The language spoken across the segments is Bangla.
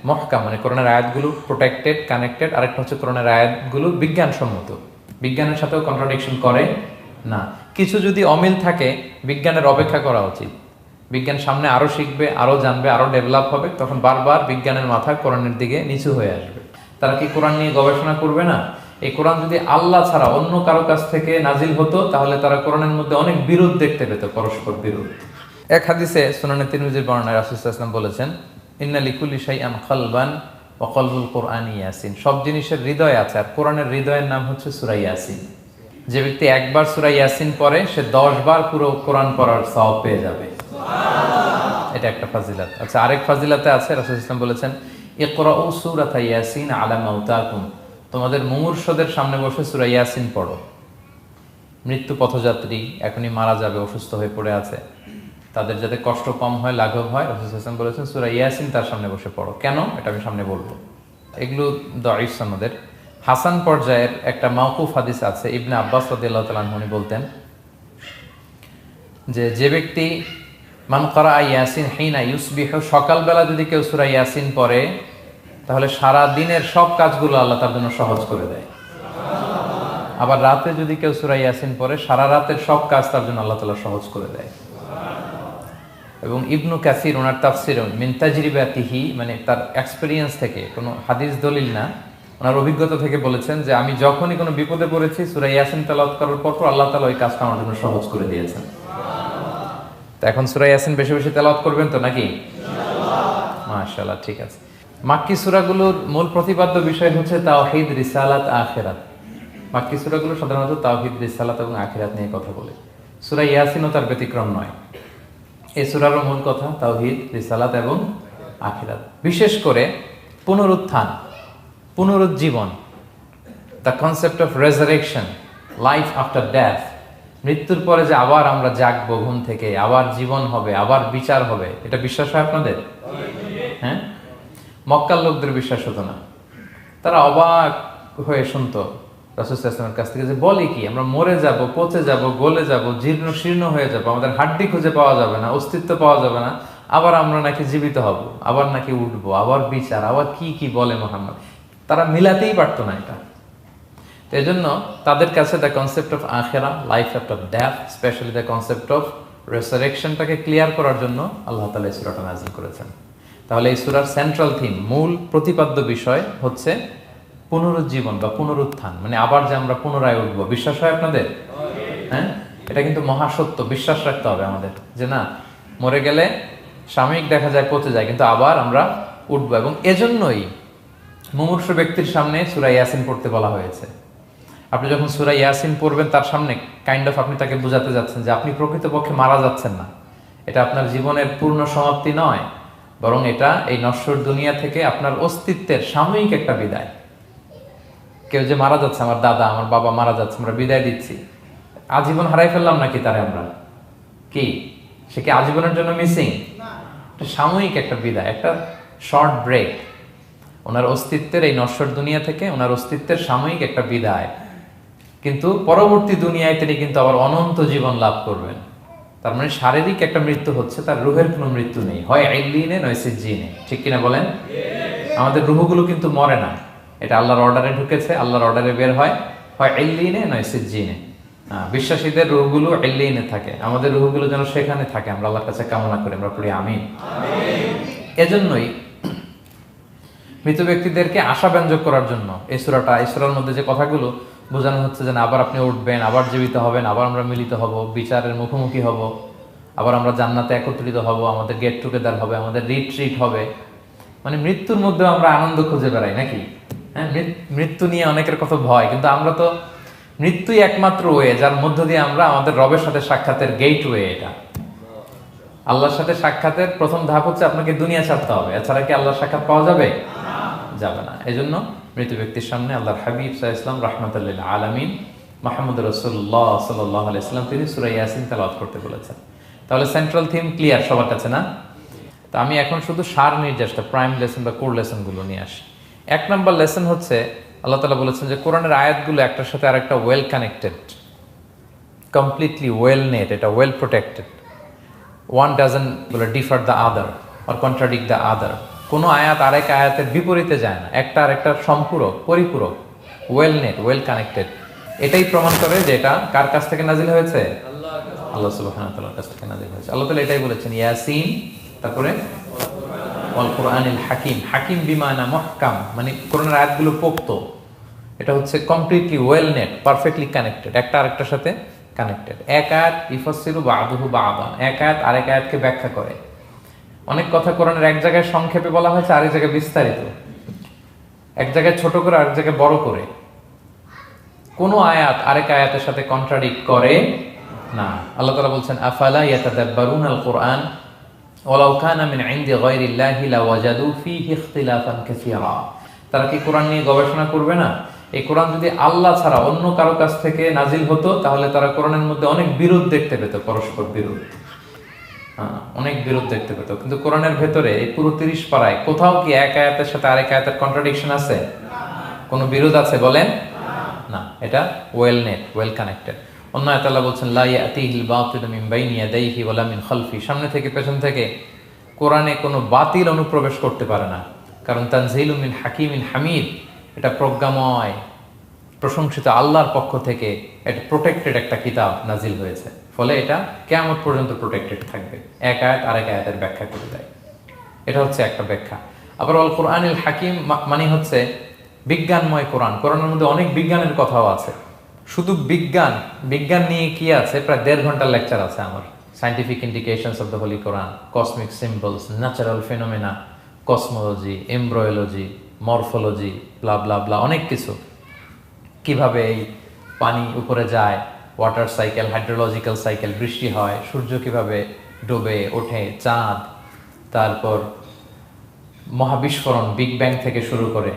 মহকাম মানে কোরআনের আয়াতগুলো প্রোটেক্টেড, কানেক্টেড, আরেকটা হচ্ছে কোরআনের আয়াতগুলো বিজ্ঞানসম্মত, বিজ্ঞানের সাথেও কন্ট্রাডিকশন করে না। কিছু যদি অমিল থাকে বিজ্ঞানের অপেক্ষা করা উচিত, বিজ্ঞান সামনে আরও শিখবে, আরও জানবে, আরও ডেভেলপ হবে, তখন বারবার বিজ্ঞানের মাথা কোরআনের দিকে নিচু হয়ে আসবে। তারা কি কোরআন নিয়ে গবেষণা করবে না? এই কোরআন যদি আল্লাহ ছাড়া অন্য কারো কাছ থেকে নাজিল হতো তাহলে তারা কোরআনের মধ্যে অনেক বিরোধ দেখতে পেত, পরস্পর বিরোধ। এক হাদিসে সুনানে তিরমিজির বর্ণনায় রাসূল সাল্লাল্লাহু আলাইহি ওয়াসাল্লাম বলেছেন, ইন্না লিকুল্লি শাইআন কলবান ওয়া কলবুল কুরআনি ইয়াসিন। সব জিনিসের হৃদয় আছে, আর কোরআনের হৃদয়ের নাম হচ্ছে সূরা ইয়াসিন। যে ব্যক্তি একবার সূরা ইয়াসিন পড়ে সে 10 বার পুরো কোরআন পড়ার সওয়াব পেয়ে যাবে। এটা একটা ফাজিলাত। আচ্ছা, আরেক ফাজিলাতে আছে, রাসূল সাল্লাল্লাহু আলাইহি ওয়াসাল্লাম বলেছেন, ইকরাউ সূরাতা ইয়াসিন আলা মাউতাকুম। তোমাদের মুমূর্ষদের সামনে বসে সূরা ইয়াসিন পড়ো। মৃত্যু পথযাত্রী এখনই মারা যাবে, অসুস্থ হয়ে পড়ে আছে, তাদের যাতে কষ্ট কম হয়, লাঘব হয়, রাসূল সাল্লাল্লাহু আলাইহি ওয়াসাল্লাম বলেছেন সূরা ইয়াসিন তার সামনে বসে পড়ো। কেন? এটা আমি সামনে বলবো। এগুলো দাঈফ সনদের। হাসান পর্যায়ের একটা মাওকুফ হাদিস আছে, ইবনে আব্বাস রাদিয়াল্লাহু তাআলা আনহু বলতেন যে ব্যক্তি মান ক্বারা ইয়াসিন হিনা ইউসবিহু, সকালবেলা যদি কেউ সূরা ইয়াসিন পড়ে তাহলে সারা দিনের সব কাজগুলো আল্লাহ তার জন্য সহজ করে দেয়। আবার রাতে যদি কেউ সূরা ইয়াসিন পড়ে সারা রাতের সব কাজ তার জন্য আল্লাহ তাআলা সহজ করে দেয়। এবং ইবনু কাসির ওনার তাফসির মিন তাজরিবাতিহি, মানে তার এক্সপেরিয়েন্স থেকে, কোনো হাদিস দলিল না, ওনার অভিজ্ঞতা থেকে বলেছেন যে আমি যখনই কোনো বিপদে পড়েছি সূরা ইয়াসিন তেলাওয়াত করার পর আল্লাহ তাআলা ওই কাজটা আমার জন্য সহজ করে দিয়েছেন। তো এখন সূরা ইয়াসিন বেশি বেশি তেলাওয়াত করবেন তো নাকি? মাশাআল্লাহ, ঠিক আছে। মাক্কি সূরাগুলোর মূল প্রতিপাদ্য বিষয় হচ্ছে তাওহীদ, রিসালাত, আখিরাত। মাক্কি সূরাগুলো সাধারণত তাওহীদ, রিসালাত এবং আখিরাত নিয়ে কথা বলে। সূরা ইয়াসিনও তার ব্যতিক্রম নয়। এই সূরারও মূল কথা তাওহীদ, রিসালাত এবং আখিরাত। বিশেষ করে পুনরুত্থান, পুনরুজ্জীবন, the concept of resurrection, life after death, মৃত্যুর পরে যে আবার আমরা জাগবো ঘুম থেকে, আবার জীবন হবে, আবার বিচার হবে, এটা বিশ্বাস হয় আপনাদের? হ্যাঁ, মক্কার লোকদের বিশ্বাস হতো না। তারা অবাক হয়ে শুনতো রাসূল সাল্লাল্লাহু আলাইহি ওয়াসাল্লামের কাছ থেকে যে বলে কি, আমরা মরে যাব, পচে যাব, গলে যাব, জীর্ণ শীর্ণ হয়ে যাব, আমাদের হাড্ডি খুঁজে পাওয়া যাবে না, অস্তিত্ব পাওয়া যাবে না, আবার আমরা নাকি জীবিত হব, আবার নাকি উঠবো, আবার বিচার, আবার কি কি বলে মুহাম্মদ। তারা মিলাতেই পারতো না এটা। তো এই জন্য তাদের কাছে দ্য কনসেপ্ট অফ আখিরা, life after death, specially the concept of রেসারেকশনটাকে ক্লিয়ার করার জন্য আল্লাহ তাআলা এই সূরাটা নাযিল করেছেন। তাহলে এই সূরার সেন্ট্রাল থিম, মূল প্রতিপাদ্য বিষয় হচ্ছে পুনরুজ্জীবন বা পুনরুত্থান, মানে আবার যে আমরা পুনরায় উঠবো। বিশ্বাস হয় আপনাদের? হ্যাঁ, এটা কিন্তু মহাসত্য, বিশ্বাস রাখতে হবে আমাদের যে না, মরে গেলে সাময়িক দেখা যায় পচে যায়, কিন্তু আবার আমরা উঠবো। এবং এজন্যই মুমূর্ষু ব্যক্তির সামনে সূরা ইয়াসিন পড়তে বলা হয়েছে। আপনি যখন সূরা ইয়াসিন পড়বেন তার সামনে কাইন্ড অফ আপনি তাকে বোঝাতে যাচ্ছেন যে আপনি প্রকৃতপক্ষে মারা যাচ্ছেন না, এটা আপনার জীবনের পূর্ণ সমাপ্তি নয়, বরং এটা এই নশ্বর দুনিয়া থেকে আপনার অস্তিত্বের সাময়িক একটা বিদায়। কেউ যে মারা যাচ্ছে, আমার দাদা, আমার বাবা মারা যাচ্ছে, আমরা বিদায় দিচ্ছি, আজীবন হারাই ফেললাম নাকি তারে আমরা? কি সে কি আজীবনের জন্য মিসিং? এটা সাময়িক একটা বিদায়, একটা শর্ট ব্রেক। ওনার অস্তিত্বের এই নশ্বর দুনিয়া থেকে ওনার অস্তিত্বের সাময়িক একটা বিদায়, কিন্তু পরবর্তী দুনিয়ায় তিনি কিন্তু আবার অনন্ত জীবন লাভ করবেন। তার মানে শারীরিক একটা মৃত্যু হচ্ছে, তার রুহের কোনো মৃত্যু নেই, হয় ইল্লিনে নয় সিজ্জিনে। ঠিক কিনা বলেন? আমাদের রুহগুলো কিন্তু মরে না, এটা আল্লাহর অর্ডারে ঢুকেছে, আল্লাহর অর্ডারে বের হয়, হয় ইল্লিনে নয় সিজ্জিনে। বিশ্বাসীদের রুহগুলো ইল্লিনে থাকে, আমাদের রুহগুলো যেন সেখানে থাকে, আমরা আল্লাহর কাছে কামনা করি, আমরা পড়ি আমিন। এজন্যই মৃত ব্যক্তিদেরকে আশাব্যঞ্জক করার জন্য এই সূরার মধ্যে যে কথাগুলো বোঝানো হচ্ছে যে আবার আপনি উঠবেন, আবার জীবিত হবেন, আবার আমরা মিলিত হব, বিচারের মুখোমুখি হব, আবার আমরা জান্নাতে একত্রিত হব, আমাদের গেট টুগেদার হবে, আমাদের রিট্রিট হবে। মানে মৃত্যুর মধ্যে আমরা আনন্দ খুঁজে বেড়াই নাকি? হ্যাঁ, মৃত্যু নিয়ে অনেকের কত ভয়, কিন্তু আমরা তো মৃত্যুই একমাত্র ওয়ে যার মধ্য দিয়ে আমরা আমাদের রবের সাথে সাক্ষাতের গেট ওয়ে। এটা আল্লাহর সাথে সাক্ষাতের প্রথম ধাপ হচ্ছে আপনাকে দুনিয়া ছাড়তে হবে, এছাড়া কি আল্লাহর সাক্ষাৎ পাওয়া যাবে? যাবে না। এই জন্য মৃত ব্যক্তির সামনে আল্লাহর হাবিব সাল্লাল্লাহু আলাইহি ওয়াসাল্লাম রাহমাতুল লিল আলামিন মুহাম্মদ রাসূলুল্লাহ সাল্লাল্লাহু আলাইহি ওয়াসাল্লাম তিনি সূরা ইয়াসিন তেলাওয়াত করতে বলেছেন। তাহলে সেন্ট্রাল থিম ক্লিয়ার সবার কাছে না? তো আমি এখন শুধু সার নির্দেশটা, প্রাইম লেসন বা কোর লেসনগুলো নিয়ে আসি। 1 নম্বর লেসন হচ্ছে আল্লাহ তাআলা বলেছেন যে কোরআনের আয়াতগুলো একটার সাথে আরেকটা well connected, completely well knit, well ওয়েল প্রোটেক্টেড। One doesn't differ the other or contradict the other. কোনো আয়াত আরেক আয়াতের বিপরীতে যায় না, একটা আর একটা সম্পূরক, পরিপূরক, ওয়েল নেট, ওয়েল কানেক্টেড। এটাই প্রমাণ করে যে এটা কার কাছ থেকে নাজিল হয়েছে? আল্লাহ সুবহানাহু ওয়া তাআলার কাছ থেকে নাজিল হয়েছে। আল্লাহ তাআলা এটাই বলেছেন, ইয়াসিন, তারপরে ওয়াল কুরআনিল হাকিম। হাকিম বিমানা মুহকাম, মানে কোরআনের আয়াতগুলো পোক্ত। এটা হচ্ছে completely well net, perfectly connected, একটা আরেকটার সাথে কানেক্টেড। এক আয়াত ইফাসসিরু বা'দুহু বা'দান, এক আয়াত আরেক আয়াতকে ব্যাখ্যা করে। অনেক কথা কোরআনের এক জায়গায় সংক্ষেপে বলা হয়েছে, আরেক জায়গায় বিস্তারিত, এক জায়গায় ছোট করে আরেক জায়গায় বড় করে। কোন আয়াত আরেক আয়াতের সাথে কন্ট্রাডিক্ট করে না। আল্লাহ তাআলা বলছেন, আফালা ইয়াতাদাব্বারুনাল কুরআন ওয়ালাউ কানা মিন ইনদি গায়রিল্লাহি লাওয়াজাদু ফীহি ইখতিলাফান কাসীরা। তারা কি কোরআন নিয়ে গবেষণা করবে না? এই কোরআন যদি আল্লাহ ছাড়া অন্য কারো কাছ থেকে নাজিল হতো, তাহলে তারা কোরআনের মধ্যে অনেক বিরোধ দেখতে পেত, পরস্পর বিরোধ, অনেক বিরোধ দেখতে পেত। কিন্তু কোরআনের ভেতরে এই পুরো 30 পারায় কোথাও কি এক আয়াতের সাথে আরেক আয়াতের কন্ট্রাডিকশন আছে? কোনো বিরোধ আছে বলেন? না, এটা ওয়েল নেট, ওয়েল কানেক্টেড। অন্য আয়াতে আল্লাহ বলছেন, লা ইয়াতিহিল বাতিলু মিন বাইনি ইয়াদাইহি ওয়ালা মিন খালফি। সামনে থেকে পেছন থেকে কোরআনে কোনো বাতিল অনুপ্রবেশ করতে পারে না, কারণ তানজিলু মিন হাকিমিন হামিদ, এটা প্রজ্ঞাময়, প্রশংসিত আল্লাহর পক্ষ থেকে এটা প্রোটেক্টেড একটা কিতাব নাজিল হয়েছে। ফলে এটা কিয়ামত পর্যন্ত প্রোটেক্টেড থাকবে। এক আয়াত আরেক আয়াতের ব্যাখ্যা করে দেয়, এটা হচ্ছে একটা ব্যাখ্যা। আবার আল কোরআনিল হাকিম মানে হচ্ছে বিজ্ঞানময় কোরআন। কোরআনের মধ্যে অনেক বিজ্ঞানের কথাও আছে। শুধু বিজ্ঞান নিয়ে কি আছে, প্রায় 1.5 ঘন্টার লেকচার আছে আমার। Scientific indications of the holy Quran, cosmic symbols, natural phenomena, cosmology, embryology, morphology, blah blah blah, অনেক কিছু। কিভাবে এই পানি উপরে যায়, ওয়াটার সাইকেল, হাইড্রোলজিক্যাল সাইকেল, বৃষ্টি হয়, সূর্য কিভাবে ডোবে ওঠে, চাঁদ, তারপর মহাবিস্ফোরণ, বিগ ব্যাং থেকে শুরু করে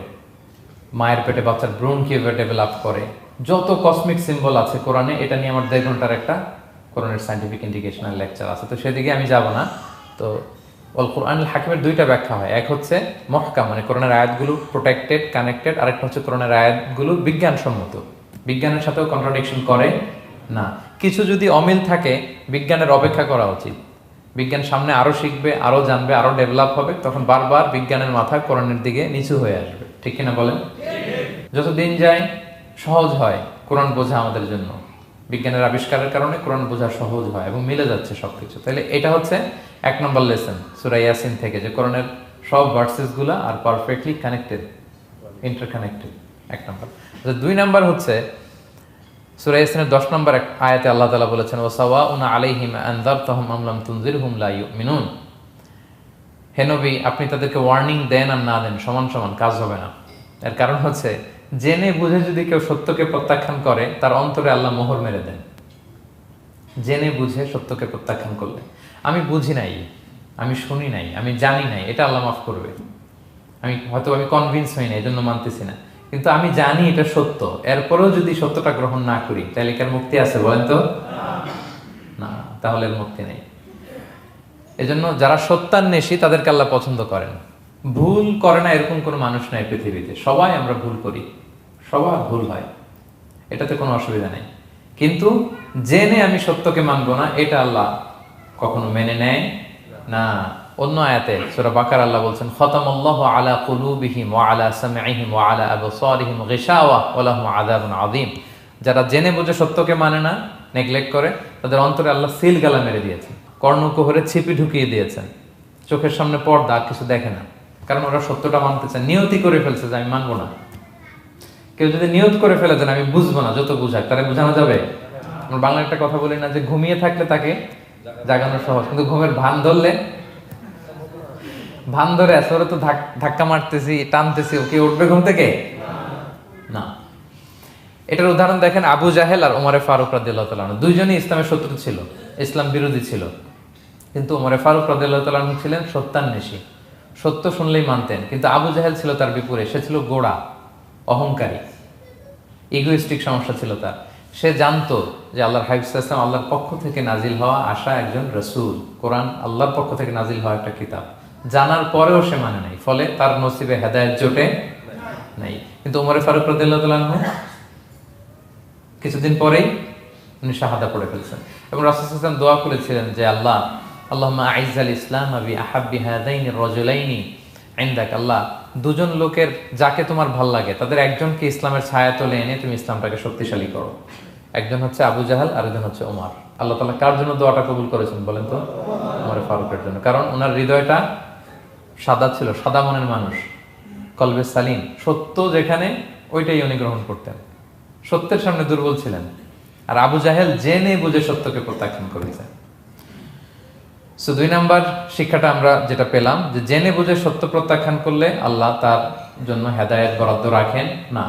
মায়ের পেটে বাচ্চার ভ্রূণ কিভাবে ডেভেলপ করে, যত কসমিক সিম্বল আছে কোরআনে, এটা নিয়ে আমার 1.5 ঘন্টার একটা কোরআনের সায়েন্টিফিক ইন্ডিকেশনাল লেকচার আছে। তো সেদিকে আমি যাব না। তো আল কোরআনুল হাকিমের 2টা ব্যাখ্যা হয়। এক হচ্ছে মুহকাম, মানে কোরআনের আয়াতগুলো প্রোটেক্টেড, কানেক্টেড। আরেকটা হচ্ছে কোরআনের আয়াতগুলো বিজ্ঞানসম্মত, বিজ্ঞানের সাথেও কন্ট্রাডিকশন করে না। কিছু যদি অমিল থাকে, বিজ্ঞানের অপেক্ষা করা উচিত। বিজ্ঞান সামনে আরো শিখবে, আরো জানবে, আরো ডেভেলপ হবে, তখন বারবার বিজ্ঞানের মাথা কোরআনের দিকে নিচু হয়ে আসবে। ঠিক কিনা বলেন? যত দিন যায় সহজ হয় কোরআন বোঝা আমাদের জন্য। বিজ্ঞানের আবিষ্কারের কারণে কোরআন বোঝা সহজ হয় এবং মিলে যাচ্ছে সবকিছু। তাহলে এটা হচ্ছে 1 নম্বর লেসন সূরা ইয়াসিন থেকে, যে কোরআনের সব ভার্সেস গুলা আর পারফেক্টলি কানেক্টেড, ইন্টারকানেক্টেড। 1 নম্বর। 2 নম্বর হচ্ছে সূরা ইয়াসিনের 10 নম্বর আয়াতে আল্লাহ তাআলা বলেছেন, ওয়াসাওয়াউন আলাইহিম আনযারতাহুম আম লাম তুনজিরহুম লা ইউমিনুন। হে নবী, আপনি তাদেরকে ওয়ার্নিং দেন আর না দেন, সমান সমান, কাজ হবে না। এর কারণ হচ্ছে, জেনে বুঝে যদি কেউ সত্যকে প্রত্যাখ্যান করে, তার অন্তরে আল্লাহ মোহর মেরে দেন। জেনে বুঝে সত্যকে প্রত্যাখ্যান করলে, আমি বুঝি নাই, আমি শুনি নাই, আমি জানি নাই, এটা আল্লাহ মাফ করবে। আমি কনভিন্স হই না, এই জন্য মানতেছি না, কিন্তু আমি জানি এটা সত্য, এরপরেও যদি সত্যটা গ্রহণ না করি, তাহলে কার মুক্তি আছে বলেন তো? না, তাহলে মুক্তি নেই। এজন্য যারা সত্যান্বেষী তাদেরকে আল্লাহ পছন্দ করেন। ভুল করে না এরকম কোনো মানুষ নাই পৃথিবীতে। সবাই আমরা ভুল করি, সবার ভুল হয়, এটাতে কোনো অসুবিধা নেই। কিন্তু জেনে আমি সত্যকে মানবো না, এটা আল্লাহ কখনো মেনে নেয় না। অন্য আয়াতে সূরা বাকারা আল্লাহ বলছেন, খতামাল্লাহু আলা কুলুবিহিম ওয়া আলা সামঈহিম ওয়া আলা আবসারিহিম গিশাওয়া ওয়া লাহুম আযাবুন আযীম। যারা জেনে বুঝে সত্যকে মানে না, নেগলেক্ট করে, তাদের অন্তরে আল্লাহ সিল গালা মেরে দিয়েছেন, কর্ণকুহরে ছিপি ঢুকিয়ে দিয়েছেন, চোখের সামনে পর্দা, কিছু দেখে না। কারণ ওরা সত্যটা মানতে চায়, নিয়তি করে ফেলছে যে আমি মানবো না। কেউ যদি নিয়ত করে ফেলে দেন আমি বুঝবো না, যত বুঝাক, তারা বুঝানো যাবে? আমরা বাংলা একটা কথা বলি না, যে ঘুমিয়ে থাকলে তাকে জাগানো সহজ, কিন্তু ঘুমের ভান ধরলে, ভান ধরে আছে, ওরা তো ধাক্কা মারতেছি, টানতেছি, ওকে উঠবে ঘুম থেকে? না। এটার উদাহরণ দেখেন আবু জাহেল আর ওমরে ফারুক রাদিয়াল্লাহু তাআলা আনহু। দুইজনই ইসলামের শত্রু ছিল, ইসলাম বিরোধী ছিল, কিন্তু ওমরে ফারুক রাদিয়াল্লাহু তাআলা আনহু ছিলেন সত্যান্বেষী, সত্য শুনলেই মানতেন। কিন্তু আবু জাহেল ছিল তার বিপরীত, সে ছিল গোড়া, অহংকারী, ইগোইস্টিক সমস্যা ছিল তার। সে জানতো যে আল্লাহর হাবিব সাল্লাল্লাহু আলাইহি ওয়াসাল্লাম আল্লাহর পক্ষ থেকে নাজিল হওয়া আসা একজন রাসূল, কোরআন আল্লাহর পক্ষ থেকে নাজিল হওয়া একটা কিতাব, জানার পরেও সে মানে নাই। ফলে তার নসিবে হেদায়েত জোটে নাই। কিন্তু ওমর ফারুক রাদিয়াল্লাহু তাআলা আনহু কিছুদিন পরেই উনি শাহাদা পড়ে ফেলছেন, এবং রাসূল সাল্লাল্লাহু আলাইহি ওয়াসাল্লাম দোয়া করেছিলেন যে আল্লাহ, আল্লাহুম্মা আইজ্জাল ইসলাম বি আহাব্বি হাদাইনি রাজুলাইনি ইনদাক আল্লাহ, দুজন লোকের যাকে তোমার ভাল লাগে তাদের একজনকে ইসলামের ছায়া তলে এনে তুমি ইসলামটাকে শক্তিশালী করো। একজন হচ্ছে আবু জাহাল, আরেকজন হচ্ছে ওমর। আল্লাহ তাআলা কার জন্য দোয়াটা কবুল করেছেন বলেন তো? ওমর ফারুকের জন্য। কারণ ওনার হৃদয়টা সাদা ছিল, সাদা মনের মানুষ, কলবে সালিম। সত্য যেখানে ওইটাই উনি গ্রহণ করতেন, সত্যের সামনে দুর্বল ছিলেন। আর আবু জাহেল জেনে বুঝে সত্যকে প্রত্যাখ্যান করেছেন। সো 2 নাম্বার শিক্ষাটা আমরা যেটা পেলাম, যে জেনে বুঝে সত্য প্রত্যাখ্যান করলে আল্লাহ তার জন্য হেদায়েত বরাদ্দ রাখেন না।